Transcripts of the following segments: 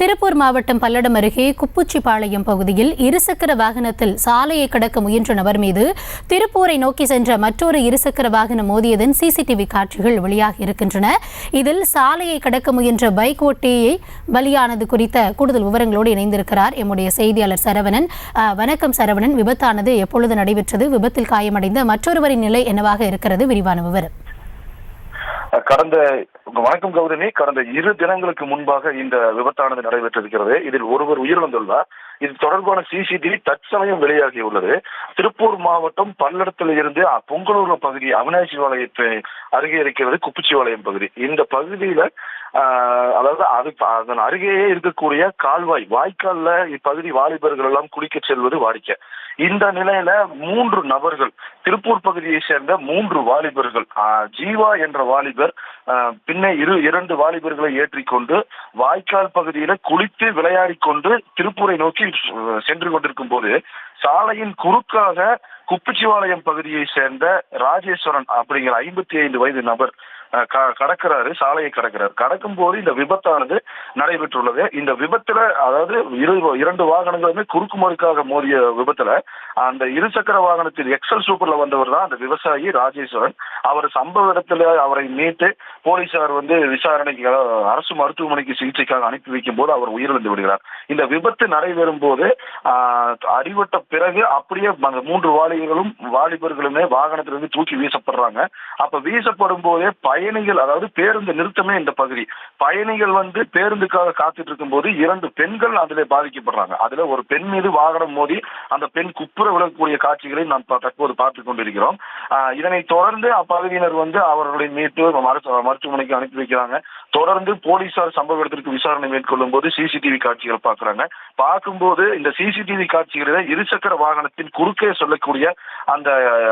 திருப்பூர் மாவட்டம் பல்லடம் அருகே குப்புச்சிபாளையம் பகுதியில் இருசக்கர வாகனத்தில் சாலையை கடக்க முயன்ற நபர் மீது திருப்பூரை நோக்கி சென்ற மற்றொரு இருசக்கர வாகனம் மோதியதன் சிசிடிவி காட்சிகள் வெளியாகி இருக்கின்றன. இதில் சாலையை கடக்க முயன்ற பைக் ஓட்டியை பலியானது குறித்த கூடுதல் விவரங்களோடு இணைந்திருக்கிறார் எம்முடைய செய்தியாளர் சரவணன். வணக்கம் சரவணன், விபத்தானது எப்பொழுது நடைபெற்றது? விபத்தில் காயமடைந்த மற்றொருவரின் நிலை என்னவாக இருக்கிறது? விரிவான விவரம். வணக்கம் கௌதமி. கடந்த 2 தினங்களுக்கு முன்பாக இந்த விபத்தானது நடைபெற்றிருக்கிறது. இதில் ஒருவர் உயிரிழந்துள்ளார். இது தொடர்பான சிசிடிவி தற்சமயம் வெளியாகியுள்ளது. திருப்பூர் மாவட்டம் பல்லடத்தில் இருந்து பொங்கலூர் பகுதி அவினாசி வளையத்தை அருகே இருக்கிறது குப்புச்சிபாளையம் பகுதி. இந்த பகுதியில அதாவது அதன் அருகேயே இருக்கக்கூடிய கால்வாய் வாய்க்கால்ல இப்பகுதி வாலிபர்கள் எல்லாம் குளிக்க செல்வது வாடிக்கை. இந்த நிலையில 3 நபர்கள், திருப்பூர் பகுதியை சேர்ந்த 3 வாலிபர்கள், ஜீவா என்ற வாலிபர் பின்னே 2 வாலிபர்களை ஏற்றிக்கொண்டு வாய்க்கால் பகுதியில குளித்து விளையாடி கொண்டு திருப்பூரை நோக்கி சென்று கொண்டிருக்கும் போது சாலையின் குறுக்காக குப்புச்சிபாளையம் பகுதியை சேர்ந்த ராஜேஸ்வரன் அப்படிங்கிற 55 வயது நபர் கடக்கிறாரு. சாலையை கடக்கும் போது இந்த விபத்தானது நடைபெற்றுள்ளது. இந்த விபத்துல அதாவது 2 வாகனங்களுமே குறுக்கு மறுக்காக மோதிய விபத்துல அந்த இருசக்கர வாகனத்தில் எக்ஸல் சூப்பர்ல வந்தவர் தான் அந்த விவசாயி ராஜேஸ்வரன். அவர் சம்பவ இடத்துல அவரை மீட்டு போலீசார் விசாரணைக்கு அரசு மருத்துவமனைக்கு சிகிச்சைக்காக அனுப்பி வைக்கும் போது அவர் உயிரிழந்து விடுகிறார். இந்த விபத்து நடைபெறும் போது அடிபட்ட பிறகு அப்படியே அந்த 3 வாலிபர்களுமே வாகனத்திலிருந்து தூக்கி வீசப்படுறாங்க. அப்ப வீசப்படும் போதே பயணிகள், அதாவது பேருந்து நிறுத்தமே இந்த பகுதி, பயணிகள் பேருந்துக்காக காத்துட்டு இருக்கும் போது 2 பெண்கள் அதிலே பாதிக்கப்படுறாங்க. அதுல ஒரு பெண் மீது வாகனம் மோதி அந்த பெண் குப்புற விழக்கூடிய காட்சிகளை நாம் தற்போது பார்த்துக் கொண்டிருக்கிறோம். இதனை தொடர்ந்து அப்பகுதியினர் அவர்களை மீட்டு மருத்துவமனைக்கு அனுப்பி வைக்கிறாங்க. தொடர்ந்து போலீசார் சம்பவ இடத்திற்கு விசாரணை மேற்கொள்ளும் போது சிசிடிவி காட்சிகள் பார்க்கும்போது இந்த சிசிடிவி காட்சிகளில் இருசக்கர வாகனத்தின் குறுக்கே சொல்லக்கூடிய அந்த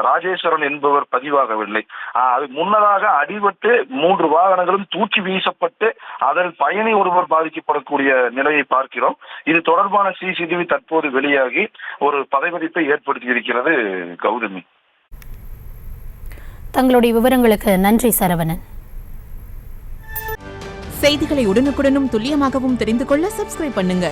ராஜேஸ்வரன் என்பவர் பதிவாகவில்லை. அது முன்னதாக அடிபட்டு 3 வாகனங்களும் தூக்கி வீசப்பட்டு அதில் பயணி ஒருவர் பாதிக்கப்படக்கூடிய நிலையை பார்க்கிறோம். இது தொடர்பான சிசிடிவி தற்போது வெளியாகி ஒரு பதைபதைப்பை ஏற்படுத்தி இருக்கிறது. கௌதமி, தங்களுடைய விவரங்களுக்கு நன்றி சரவணன். செய்திகளை உடனுக்குடனும் துல்லியமாகவும் தெரிந்து கொள்ள சப்ஸ்கிரைப் பண்ணுங்க.